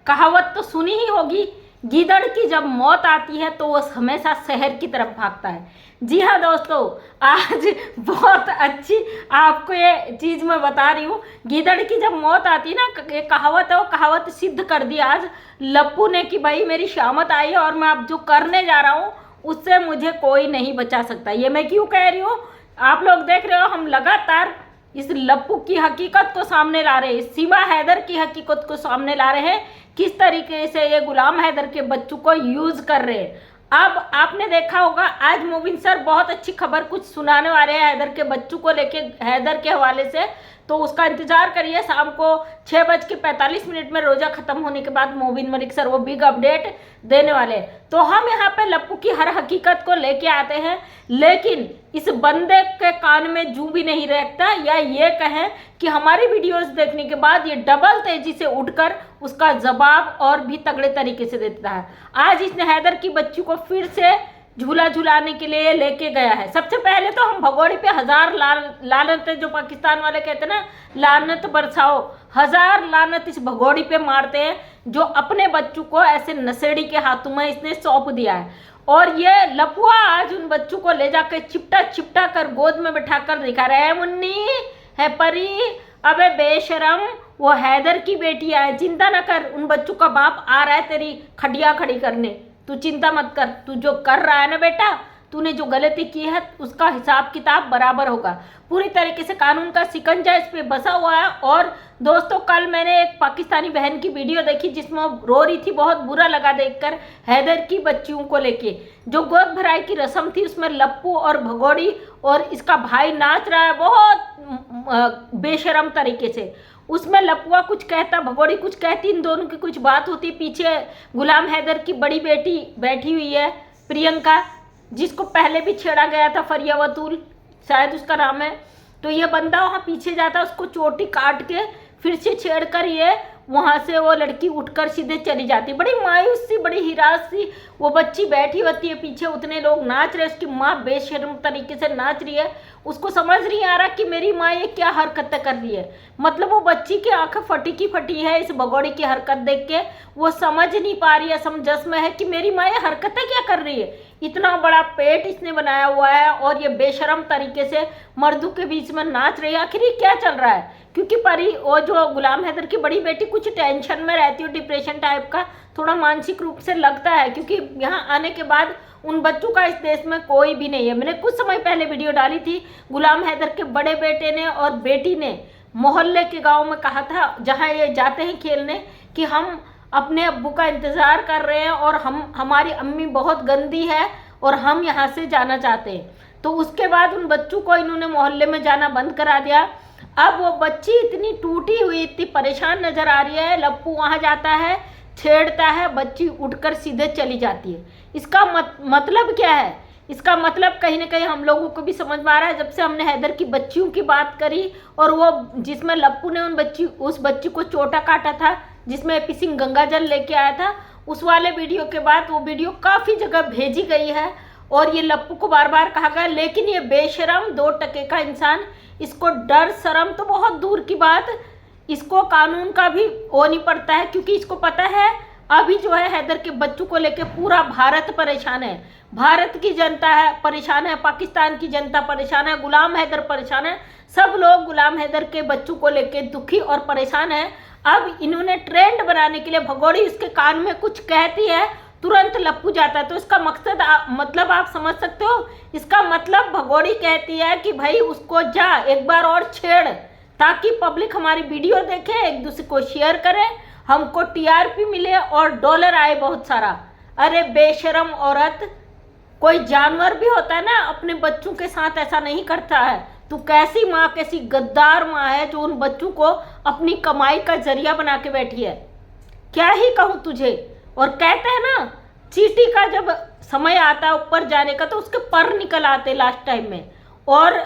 कहावत तो सुनी ही होगी, गीदड़ की जब मौत आती है तो वो हमेशा शहर की तरफ भागता है। जी हाँ दोस्तों, आज बहुत अच्छी आपको ये चीज़ मैं बता रही हूँ। गीदड़ की जब मौत आती है ना, ये कहावत है, वो कहावत सिद्ध कर दी आज लप्पू ने कि भाई मेरी शामत आई है और मैं अब जो करने जा रहा हूँ उससे मुझे कोई नहीं बचा सकता। ये मैं क्यों कह रही हूँ, आप लोग देख रहे हो, हम लगातार इस लप्पू की हकीकत को सामने ला रहे हैं, सीमा हैदर की हकीकत को सामने ला रहे हैं, किस तरीके से ये गुलाम हैदर के बच्चों को यूज कर रहे हैं। अब आपने देखा होगा आज मोबिन सर बहुत अच्छी खबर कुछ सुनाने वाले हैं हैदर के बच्चों को लेके, हैदर के हवाले से, तो उसका इंतजार करिए। शाम को 6:45 में रोजा खत्म होने के बाद मोबिन मलिक सर वो बिग अपडेट देने वाले हैं। तो हम यहाँ पे लप्पू की हर हकीकत को लेके आते हैं, लेकिन इस बंदे के कान में जू भी नहीं रहता, या ये कहें कि हमारी वीडियोस देखने के बाद ये डबल तेजी से उठकर उसका जवाब और भी तगड़े तरीके से देता है। आज इसने हैदर की बच्ची को फिर से झूला झुलाने के लिए लेके गया है। सबसे पहले तो हम भगोड़ी पे हजार लानत, जो पाकिस्तान वाले कहते हैं ना, लानत बरसाओ, हजार लानत इस भगोड़ी पे मारते हैं जो अपने बच्चों को ऐसे नशेड़ी के हाथों में इसने सौंप दिया है। और ये लपुआ आज उन बच्चों को ले जाकर चिपटा चिपटा कर गोद में बैठा कर दिखा रहे हैं, मुन्नी है परी, अबे बेशरम, वो हैदर की बेटियां है, चिंता न कर, उन बच्चों का बाप आ रहा है तेरी खटिया खड़ी करने, तू चिंता मत कर, तू जो कर रहा है ना बेटा, तूने जो गलती की है उसका हिसाब किताब बराबर होगा। पूरी तरीके से कानून का शिकंजा इस पे बसा हुआ है। और दोस्तों, कल मैंने एक पाकिस्तानी बहन की वीडियो देखी जिसमें रो रही थी, बहुत बुरा लगा देखकर, हैदर की बच्चियों को लेके। जो गोद भराई की रस्म थी उसमें लप्पू और भगोड़ी और इसका भाई नाच रहा है बहुत बेशरम तरीके से। उसमें लपुआ कुछ कहता, भगोड़ी कुछ कहती, इन दोनों की कुछ बात होती। पीछे गुलाम हैदर की बड़ी बेटी बैठी हुई है प्रियंका, जिसको पहले भी छेड़ा गया था, फरिया वतूल शायद उसका नाम है। तो ये बंदा वहाँ पीछे जाता, उसको चोटी काट के फिर से छेड़ कर ये वहाँ से वो लड़की उठकर सीधे चली जाती। बड़ी मायूस सी, बड़ी हिरास सी वो बच्ची बैठी होती है पीछे, उतने लोग नाच रहे, उसकी माँ बेशर्म तरीके से नाच रही है। उसको समझ नहीं आ रहा कि मेरी माँ ये क्या हरकतें कर रही है। मतलब वो बच्ची की आंखें फटी की फटी है इस भगोड़ी की हरकत देख के, वो समझ नहीं पा रही है, समझस में है कि मेरी माँ ये हरकतें क्या कर रही है। इतना बड़ा पेट इसने बनाया हुआ है और ये बेशरम तरीके से मर्दों के बीच में नाच रही है। आखिर ये क्या चल रहा है? क्योंकि परी वो जो गुलाम हैदर की बड़ी बेटी कुछ टेंशन में रहती है, डिप्रेशन टाइप का थोड़ा मानसिक रूप से लगता है, क्योंकि यहाँ आने के बाद उन बच्चों का इस देश में कोई भी नहीं है। मैंने कुछ समय पहले वीडियो डाली थी, गुलाम हैदर के बड़े बेटे ने और बेटी ने मोहल्ले के गांव में कहा था, जहां ये जाते हैं खेलने, कि हम अपने अब्बू का इंतज़ार कर रहे हैं और हमारी अम्मी बहुत गंदी है और हम यहाँ से जाना चाहते हैं। तो उसके बाद उन बच्चों को इन्होंने मोहल्ले में जाना बंद करा दिया। अब वो बच्ची इतनी टूटी हुई, इतनी परेशान नज़र आ रही है। लप्पू वहाँ जाता है, छेड़ता है, बच्ची उठकर सीधे चली जाती है। इसका मतलब क्या है? इसका मतलब कहीं ना कहीं हम लोगों को भी समझ में आ रहा है। जब से हमने हैदर की बच्चियों की बात करी और वो जिसमें लप्पू ने उस बच्ची को चोटा काटा था, जिसमें एपी सिंह गंगा जल लेके आया था, उस वाले वीडियो के बाद वो वीडियो काफ़ी जगह भेजी गई है और ये लप्पू को बार बार कहा गया। लेकिन ये बेशरम 2 टके का इंसान, इसको डर शर्म तो बहुत दूर की बात, इसको कानून का भी वो नहीं पड़ता है, क्योंकि इसको पता है अभी जो है हैदर के बच्चों को लेके पूरा भारत परेशान है। भारत की जनता है परेशान है, पाकिस्तान की जनता परेशान है, गुलाम हैदर परेशान है, सब लोग गुलाम हैदर के बच्चों को लेके दुखी और परेशान है। अब इन्होंने ट्रेंड बनाने के लिए, भगोड़ी इसके कान में कुछ कहती है, तुरंत लप्पू जाता है। तो इसका मकसद मतलब आप समझ सकते हो। इसका मतलब भगोड़ी कहती है कि भाई उसको जा एक बार और छेड़, ताकि पब्लिक हमारी वीडियो देखे, एक दूसरे को शेयर करे, हमको टीआरपी मिले और डॉलर आए बहुत सारा। अरे बेशरम औरत, कोई जानवर भी होता है ना अपने बच्चों के साथ ऐसा नहीं करता है। तू कैसी माँ, कैसी गद्दार माँ है जो उन बच्चों को अपनी कमाई का जरिया बना के बैठी है। क्या ही कहूँ तुझे। और कहते हैं ना, चींटी का जब समय आता है ऊपर जाने का तो उसके पर निकल आते लास्ट टाइम में, और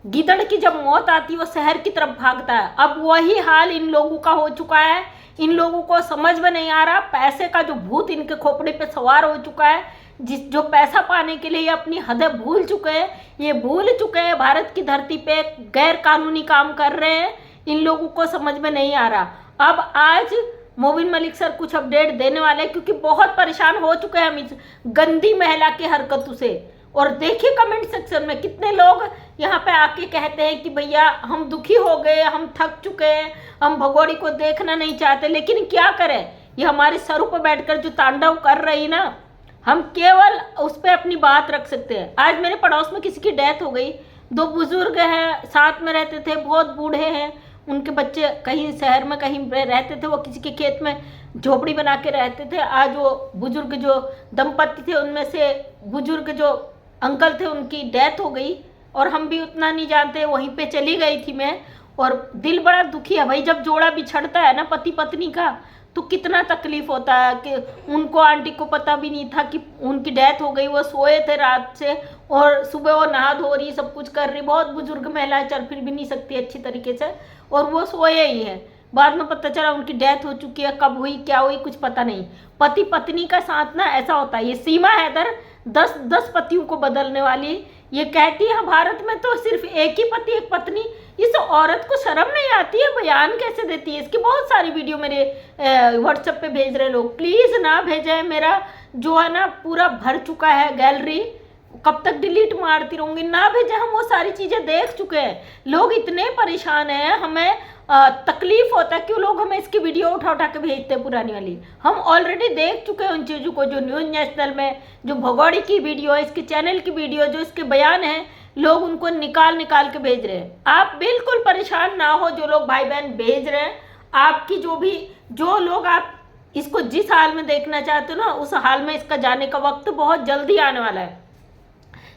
गिदड़ की जब मौत आती है वो शहर की तरफ भागता है। अब वही हाल इन लोगों का हो चुका है। इन लोगों को समझ में नहीं आ रहा, पैसे का जो भूत इनके खोपड़े पे सवार हो चुका है, जो पैसा पाने के लिए ये अपनी हदें भूल चुके हैं। ये भूल चुके हैं भारत की धरती पे गैर कानूनी काम कर रहे हैं, इन लोगों को समझ में नहीं आ रहा। अब आज मोबिन मलिक सर कुछ अपडेट देने वाले हैं, क्योंकि बहुत परेशान हो चुके हैं हम इस गंदी महिला की हरकतों से। और देखिए कमेंट सेक्शन में कितने लोग यहाँ पे आके कहते हैं कि भैया हम दुखी हो गए, हम थक चुके हैं, हम भगोड़ी को देखना नहीं चाहते। लेकिन क्या करें, ये हमारे सरों पर बैठकर जो तांडव कर रही ना, हम केवल उस पर अपनी बात रख सकते हैं। आज मेरे पड़ोस में किसी की डेथ हो गई, 2 बुजुर्ग हैं, साथ में रहते थे, बहुत बूढ़े हैं, उनके बच्चे कहीं शहर में कहीं रहते थे, वो किसी के खेत में झोपड़ी बना के रहते थे। आज वो बुजुर्ग जो दंपति थे, उनमें से बुजुर्ग जो अंकल थे, उनकी डेथ हो गई। और हम भी उतना नहीं जानते, वहीं पे चली गई थी मैं, और दिल बड़ा दुखी है भाई। जब जोड़ा बिछड़ता है ना पति पत्नी का, तो कितना तकलीफ होता है। कि उनको, आंटी को पता भी नहीं था कि उनकी डेथ हो गई। वो सोए थे रात से, और सुबह वो नहा धो रही, सब कुछ कर रही, बहुत बुजुर्ग महिलाएं, चल फिर भी नहीं सकती अच्छी तरीके से, और वो सोए ही है। बाद में पता चला उनकी डेथ हो चुकी है, कब हुई क्या हुई कुछ पता नहीं। पति पत्नी का साथ ना ऐसा होता है। ये सीमा हैदर 10 पतियों को बदलने वाली, ये कहती है भारत में तो सिर्फ एक ही पति एक पत्नी। इस औरत को शर्म नहीं आती है, बयान कैसे देती है। इसकी बहुत सारी वीडियो मेरे व्हाट्सएप पे भेज रहे लोग, प्लीज़ ना भेजें। मेरा जो है ना पूरा भर चुका है गैलरी, कब तक डिलीट मारती रहूँगी, ना भेजें। हम वो सारी चीज़ें देख चुके हैं, लोग इतने परेशान हैं, हमें तकलीफ होता है। क्यों लोग हमें इसकी वीडियो उठा उठा के भेजते हैं पुरानी वाली। हम ऑलरेडी देख चुके हैं उन चीज़ों को, जो न्यूज़ नेशनल में जो भगोड़ी की वीडियो है, इसके चैनल की वीडियो, जो इसके बयान हैं, लोग उनको निकाल निकाल के भेज रहे हैं। आप बिल्कुल परेशान ना हो, जो लोग भाई बहन भेज रहे हैं। आपकी जो लोग आप इसको जिस हाल में देखना चाहते हो ना, उस हाल में इसका जाने का वक्त बहुत जल्दी आने वाला है।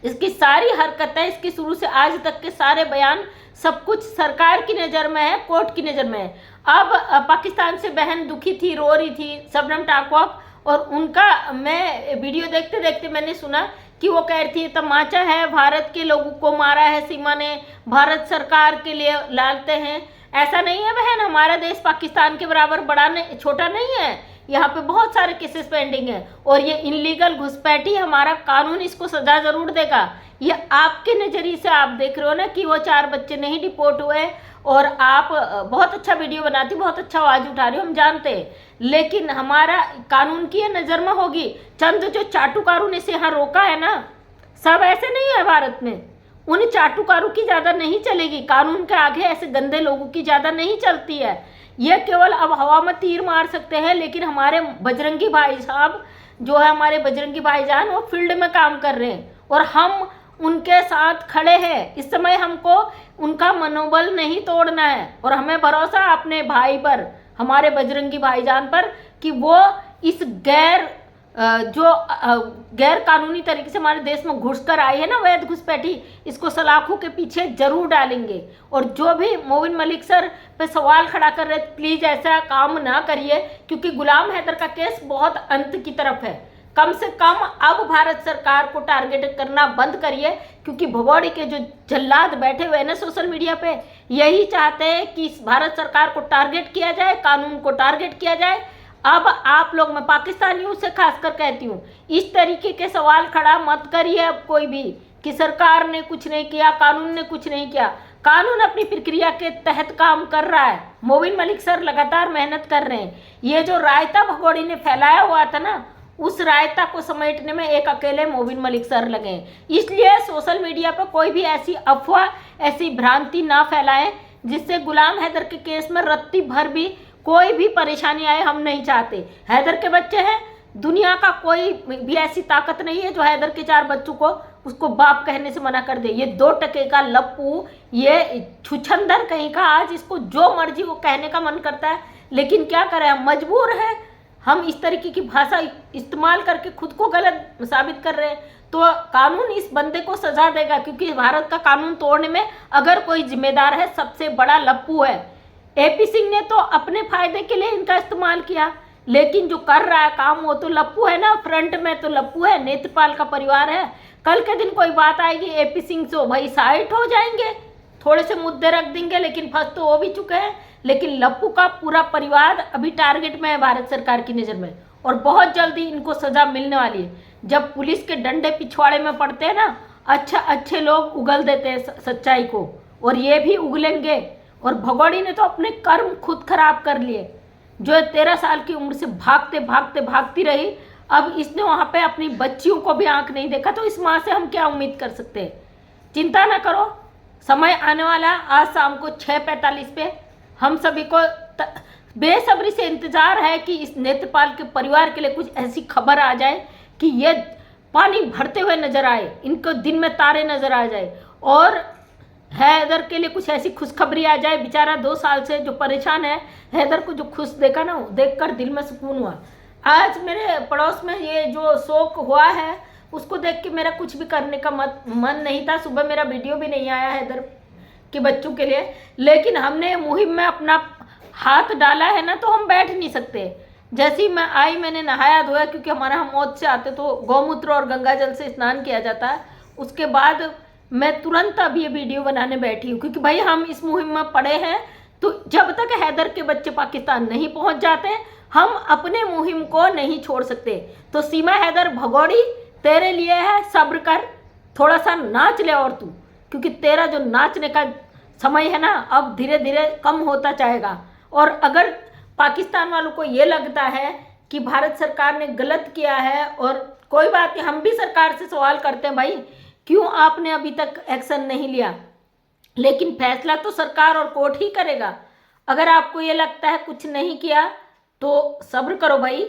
इसकी सारी हरकतें, इसकी शुरू से आज तक के सारे बयान, सब कुछ सरकार की नज़र में है, कोर्ट की नज़र में है। अब पाकिस्तान से बहन दुखी थी, रो रही थी, शबनम टाकवाक, और उनका मैं वीडियो देखते देखते मैंने सुना कि वो कह रही थी तमाचा है, भारत के लोगों को मारा है सीमा ने, भारत सरकार के लिए लालते हैं। ऐसा नहीं है बहन, हमारा देश पाकिस्तान के बराबर बड़ा नहीं, छोटा नहीं है। यहाँ पे बहुत सारे केसेस पेंडिंग हैं, और ये इनलीगल घुसपैठी, हमारा कानून इसको सजा जरूर देगा। ये आपके नज़रिए से आप देख रहे हो ना कि वो 4 बच्चे नहीं डिपोर्ट हुए, और आप बहुत अच्छा वीडियो बनाती, बहुत अच्छा आवाज़ उठा रही हो, हम जानते हैं। लेकिन हमारा कानून की नज़र में होगी। चंद जो चाटुकारों ने से यहाँ रोका है ना, सब ऐसे नहीं है भारत में। उन चाटुकारों की ज़्यादा नहीं चलेगी, कानून के आगे ऐसे गंदे लोगों की ज़्यादा नहीं चलती है। ये केवल अब हवा में तीर मार सकते हैं, लेकिन हमारे बजरंगी भाई साहब जो है, हमारे बजरंगी भाईजान, वो फील्ड में काम कर रहे हैं, और हम उनके साथ खड़े हैं। इस समय हमको उनका मनोबल नहीं तोड़ना है, और हमें भरोसा अपने भाई पर, हमारे बजरंगी भाईजान पर, कि वो इस गैर कानूनी तरीके से हमारे देश में घुसकर आई है ना, वैध घुसपैठी, इसको सलाखों के पीछे जरूर डालेंगे। और जो भी मोबिन मलिक सर पे सवाल खड़ा कर रहे, प्लीज़ ऐसा काम ना करिए, क्योंकि गुलाम हैदर का केस बहुत अंत की तरफ है। कम से कम अब भारत सरकार को टारगेट करना बंद करिए, क्योंकि भगोड़ी के जो जल्लाद बैठे हुए हैं ना सोशल मीडिया पे, यही चाहते हैं कि भारत सरकार को टारगेट किया जाए, कानून को टारगेट किया जाए। अब आप लोग, मैं पाकिस्तानियों से खासकर कहती हूँ, इस तरीके के सवाल खड़ा मत करिए अब कोई भी, कि सरकार ने कुछ नहीं किया, कानून ने कुछ नहीं किया। कानून अपनी प्रक्रिया के तहत काम कर रहा है। मोबिन मलिक सर लगातार मेहनत कर रहे हैं। ये जो रायता भगोड़ी ने फैलाया हुआ था ना, उस रायता को समेटने में एक अकेले मोबिन मलिक सर लगे। इसलिए सोशल मीडिया पर कोई भी ऐसी अफवाह, ऐसी भ्रांति ना फैलाएं, जिससे गुलाम हैदर के केस में रत्ती भर भी कोई भी परेशानी आए, हम नहीं चाहते। हैदर के बच्चे हैं, दुनिया का कोई भी ऐसी ताकत नहीं है जो हैदर के 4 बच्चों को उसको बाप कहने से मना कर दे। ये 2 टके का लप्पू, ये छुछंदर कहीं का, आज इसको जो मर्जी वो कहने का मन करता है, लेकिन क्या करें, हम मजबूर हैं। हम इस तरीके की भाषा इस्तेमाल करके खुद को गलत साबित कर रहे हैं, तो कानून इस बंदे को सजा देगा, क्योंकि भारत का कानून तोड़ने में अगर कोई जिम्मेदार है, सबसे बड़ा लप्पू है। AP सिंह ने तो अपने फायदे के लिए इनका इस्तेमाल किया, लेकिन जो कर रहा है काम वो तो लप्पू है ना, फ्रंट में तो लप्पू है, नेत्रपाल का परिवार है। कल के दिन कोई बात आएगी AP सिंह से, भाई साइड हो जाएंगे, थोड़े से मुद्दे रख देंगे, लेकिन फंस तो वो भी चुके हैं। लेकिन लप्पू का पूरा परिवार अभी टारगेट में है भारत सरकार की नज़र में, और बहुत जल्दी इनको सजा मिलने वाली है। जब पुलिस के डंडे पिछवाड़े में पड़ते हैं ना, अच्छे लोग उगल देते हैं सच्चाई को, और ये भी उगलेंगे। और भगोड़ी ने तो अपने कर्म खुद खराब कर लिए। जो 13 साल की उम्र से भागते भागते भागती रही, अब इसने वहाँ पे अपनी बच्चियों को भी आंख नहीं देखा, तो इस माँ से हम क्या उम्मीद कर सकते हैं। चिंता ना करो, समय आने वाला है। आज शाम को 6:45 पे हम सभी को बेसब्री से इंतजार है कि इस नेत्रपाल के परिवार के लिए कुछ ऐसी खबर आ जाए कि ये पानी भरते हुए नजर आए, इनको दिन में तारे नजर आ जाए, और हैदर के लिए कुछ ऐसी खुशखबरी आ जाए। बेचारा 2 साल से जो परेशान है, हैदर को जो खुश देखा ना, देखकर दिल में सुकून हुआ। आज मेरे पड़ोस में ये जो शोक हुआ है, उसको देख के मेरा कुछ भी करने का मन नहीं था। सुबह मेरा वीडियो भी नहीं आया हैदर के बच्चों के लिए, लेकिन हमने मुहिम में अपना हाथ डाला है ना, तो हम बैठ नहीं सकते। जैसे ही मैं आई, मैंने नहाया धोया, क्योंकि हमारा हम मौत से आते तो गौमूत्र और गंगा जल से स्नान किया जाता है। उसके बाद मैं तुरंत अब ये वीडियो बनाने बैठी हूँ, क्योंकि भाई हम इस मुहिम में पड़े हैं, तो जब तक हैदर के बच्चे पाकिस्तान नहीं पहुँच जाते, हम अपने मुहिम को नहीं छोड़ सकते। तो सीमा हैदर भगोड़ी तेरे लिए है, सब्र कर, थोड़ा सा नाच ले और तू, क्योंकि तेरा जो नाचने का समय है ना, अब धीरे धीरे कम होता जाएगा। और अगर पाकिस्तान वालों को ये लगता है कि भारत सरकार ने गलत किया है, और कोई बात नहीं, हम भी सरकार से सवाल करते हैं, भाई क्यों आपने अभी तक एक्शन नहीं लिया, लेकिन फैसला तो सरकार और कोर्ट ही करेगा। अगर आपको ये लगता है कुछ नहीं किया, तो सब्र करो भाई,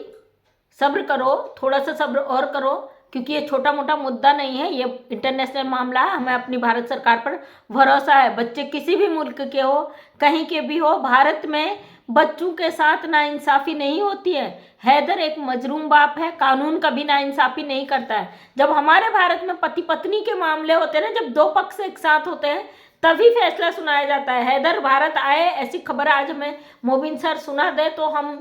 सब्र करो, थोड़ा सा सब्र और करो, क्योंकि ये छोटा मोटा मुद्दा नहीं है, ये इंटरनेशनल मामला है। हमें अपनी भारत सरकार पर भरोसा है। बच्चे किसी भी मुल्क के हो, कहीं के भी हो, भारत में बच्चों के साथ नाइंसाफ़ी नहीं होती है। हैदर एक मजलूम बाप है, कानून कभी नाइंसाफ़ी नहीं करता है। जब हमारे भारत में पति पत्नी के मामले होते हैं ना, जब 2 पक्ष एक साथ होते हैं, तभी फैसला सुनाया जाता है। हैदर भारत आए, ऐसी खबर आज हमें मोबिन सर सुना दे, तो हम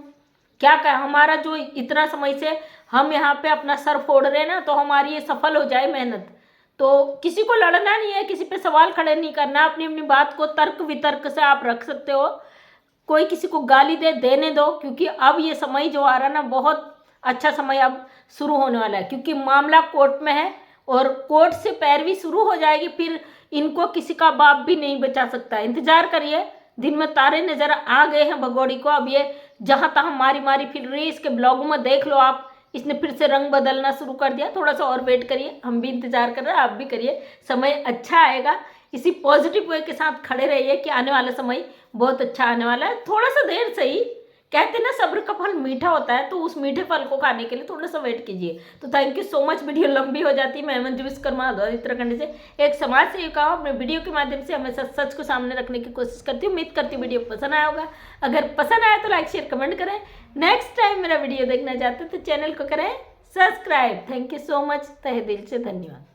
क्या कहें। हमारा जो इतना समय से हम यहाँ पे अपना सर फोड़ रहे हैं ना, तो हमारी ये सफल हो जाए मेहनत। तो किसी को लड़ना नहीं है, किसी पे सवाल खड़े नहीं करना, अपनी अपनी बात को तर्क वितर्क से आप रख सकते हो। कोई किसी को गाली दे, देने दो, क्योंकि अब ये समय जो आ रहा है ना, बहुत अच्छा समय अब शुरू होने वाला है, क्योंकि मामला कोर्ट में है, और कोर्ट से पैरवी शुरू हो जाएगी, फिर इनको किसी का बाप भी नहीं बचा सकता। इंतजार करिए, दिन में तारे नजर आ गए हैं भगोड़ी को। अब ये जहाँ तहाँ मारी मारी फिर रही, इसके ब्लॉगों में देख लो आप, इसने फिर से रंग बदलना शुरू कर दिया। थोड़ा सा और वेट करिए, हम भी इंतजार कर रहे हैं, आप भी करिए, समय अच्छा आएगा। इसी पॉजिटिव वे के साथ खड़े रहिए कि आने वाला समय बहुत अच्छा आने वाला है। थोड़ा सा देर सही, कहते हैं ना सब्र का फल मीठा होता है, तो उस मीठे फल को खाने के लिए थोड़ा सा वेट कीजिए। तो thank you so much. Video लंबी हो जाती है। मैं मंजू विश्वकर्मा उत्तराखंड से एक समाज सेविका हूँ। अपने वीडियो के माध्यम से हमेशा सच को सामने रखने की कोशिश करती हूँ। उम्मीद करती हूँ वीडियो पसंद आया होगा। अगर पसंद आया तो लाइक शेयर कमेंट करें। नेक्स्ट टाइम मेरा वीडियो देखना चाहते हैं तो चैनल को करें subscribe. Thank you so much, तहे दिल से धन्यवाद।